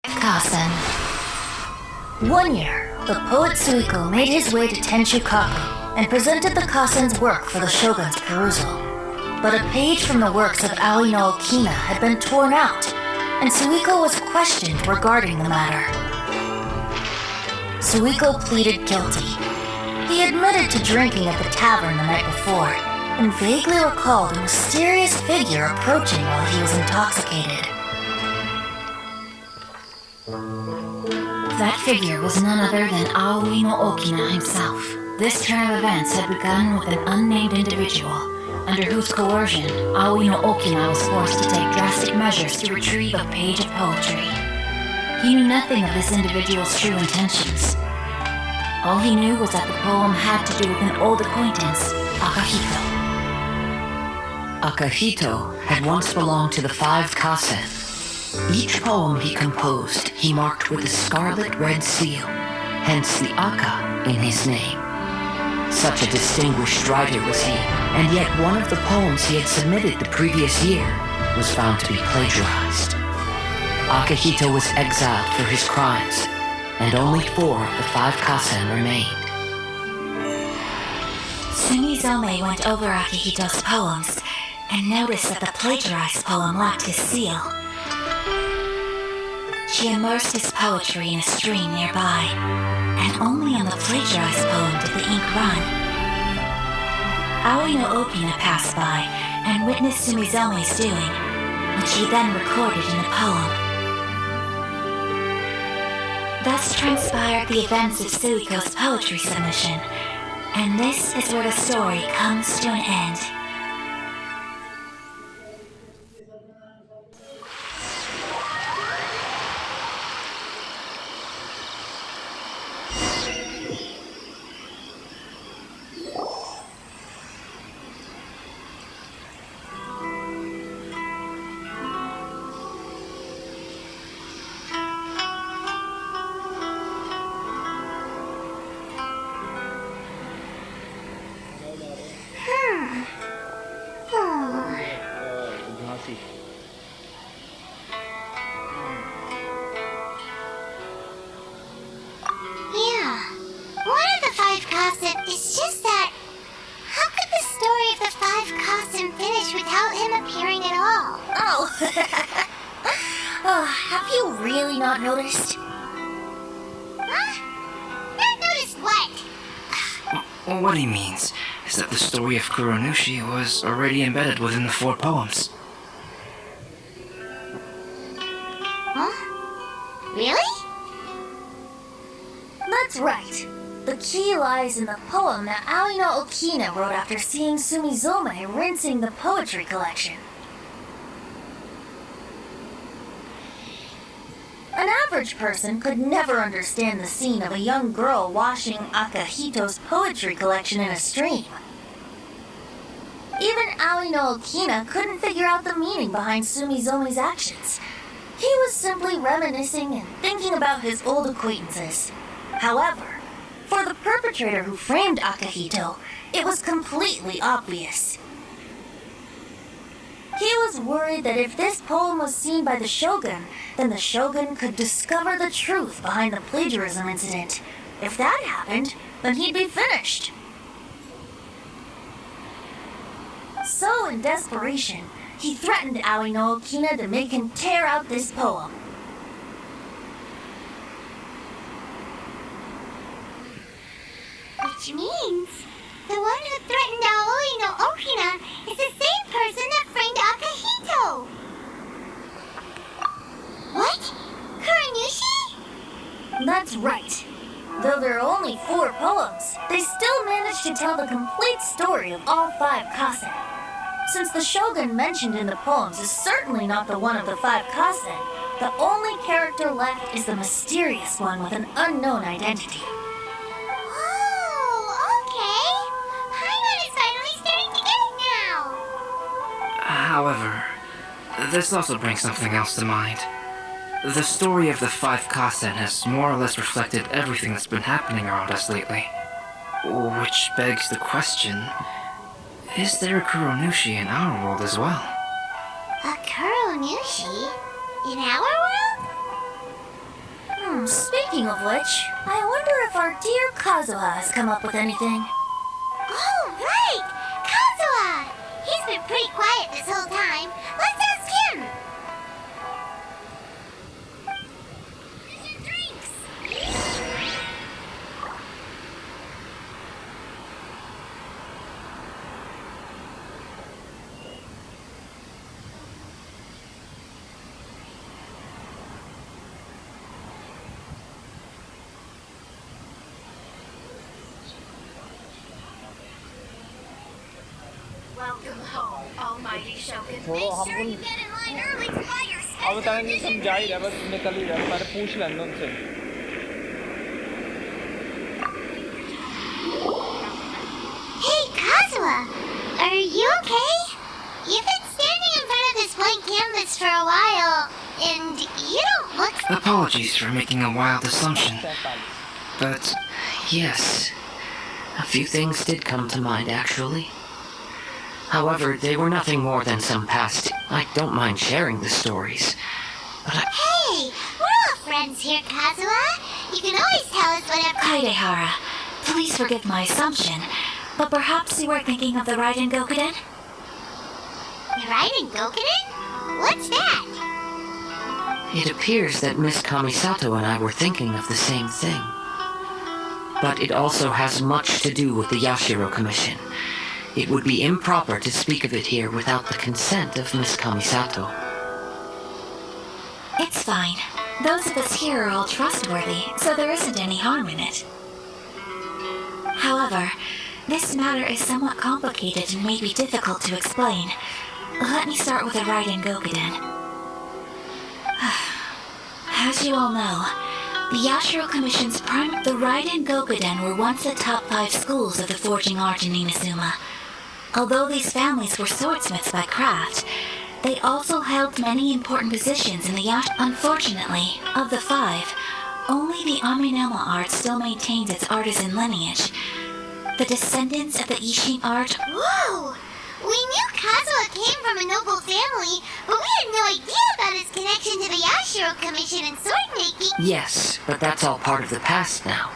Kasen. One year, the poet Suiko made his way to Tenshukaku and presented the Kasen's work for the shogun's perusal. But a page from the works of Aoi no Okina had been torn out, and Suiko was questioned regarding the matter. Suiko pleaded guilty. He admitted to drinking at the tavern the night before, and vaguely recalled a mysterious figure approaching while he was intoxicated. That figure was none other than Aoi no Okina himself. This turn of events had begun with an unnamed individual, under whose coercion Aoi no Okina was forced to take drastic measures to retrieve a page of poetry. He knew nothing of this individual's true intentions. All he knew was that the poem had to do with an old acquaintance, Akahito. Akahito had once belonged to the 5 Kasen. Each poem he composed, he marked with a scarlet red seal, hence the Aka in his name. Such a distinguished writer was he, and yet one of the poems he had submitted the previous year was found to be plagiarized. Akahito was exiled for his crimes, and only 4 of the 5 Kasen remained. Sumizome went over Akahito's poems and noticed that the plagiarized poem lacked his seal. She immersed his poetry in a stream nearby, and only on the plagiarized poem did the ink run. Aoi no Okina passed by and witnessed Sumizome's doing, which he then recorded in the poem. Thus transpired the events of Suiko's poetry submission, and this is where the story comes to an end. It's just that, how could the story of the 5 Kasen finish without him appearing at all? Oh, have you really not noticed? Huh? Not noticed what? What he means is that the story of Kuronushi was already embedded within the 4 poems. Huh? Really? That's right. The key lies in the poem that Aoi no Okina wrote after seeing Sumizome rinsing the poetry collection. An average person could never understand the scene of a young girl washing Akahito's poetry collection in a stream. Even Aoi no Okina couldn't figure out the meaning behind Sumizome's actions. He was simply reminiscing and thinking about his old acquaintances. However, for the perpetrator who framed Akahito, it was completely obvious. He was worried that if this poem was seen by the shogun, then the shogun could discover the truth behind the plagiarism incident. If that happened, then he'd be finished. So in desperation, he threatened Aoi no Okina to make him tear out this poem. Which means the one who threatened Aoi no Okina is the same person that framed Akahito. What? Kuronushi? That's right. Though there are only 4 poems, they still managed to tell the complete story of all 5 Kasen. Since the shogun mentioned in the poems is certainly not the one of the 5 Kasen, the only character left is the mysterious one with an unknown identity. However, this also brings something else to mind. The story of the 5 Kasen has more or less reflected everything that's been happening around us lately. Which begs the question, is there a Kuronushi in our world as well? A Kuronushi? In our world? Speaking of which, I wonder if our dear Kazuha has come up with anything. Oh, right! Kazuha! He's been pretty quiet this whole time. Let's ask him! Here's your drinks! Welcome home, almighty Shogun. Make sure you get in line early to buy your अब special तक समझा ही रहा बस निकल ही रहा मैंने पूछ लेना उनसे Hey, Kazuha! Are you okay? You've been standing in front of this blank canvas for a while, and you don't look... Apologies for making a wild assumption, but Yes, a few things did come to mind, actually. However, they were nothing more than some past. I don't mind sharing the stories, but Hey, we're all friends here, Kazuha. You can always tell us whatever... Kaidehara, please forgive my assumption, but perhaps you were thinking of the Raiden Gokuden? Raiden Gokuden? What's that? it appears that Miss Kamisato and I were thinking of the same thing. But it also has much to do with the Yashiro Commission. It would be improper to speak of it here without the consent of Miss Kamisato. It's fine. Those of us here are all trustworthy, so there isn't any harm in it. However, this matter is somewhat complicated and may be difficult to explain. Let me start with the Raiden Gokuden. As you all know, the Yashiro Commission's the Raiden Gokuden were once the top 5 schools of the forging art in Inazuma. Although these families were swordsmiths by craft, they also held many important positions in the Unfortunately, of the 5, only the Aminama art still maintains its artisan lineage. The descendants of the Ishin art... Whoa! We knew Kazuha came from a noble family, but we had no idea about his connection to the Yashiro Commission and sword making. Yes, but that's all part of the past now.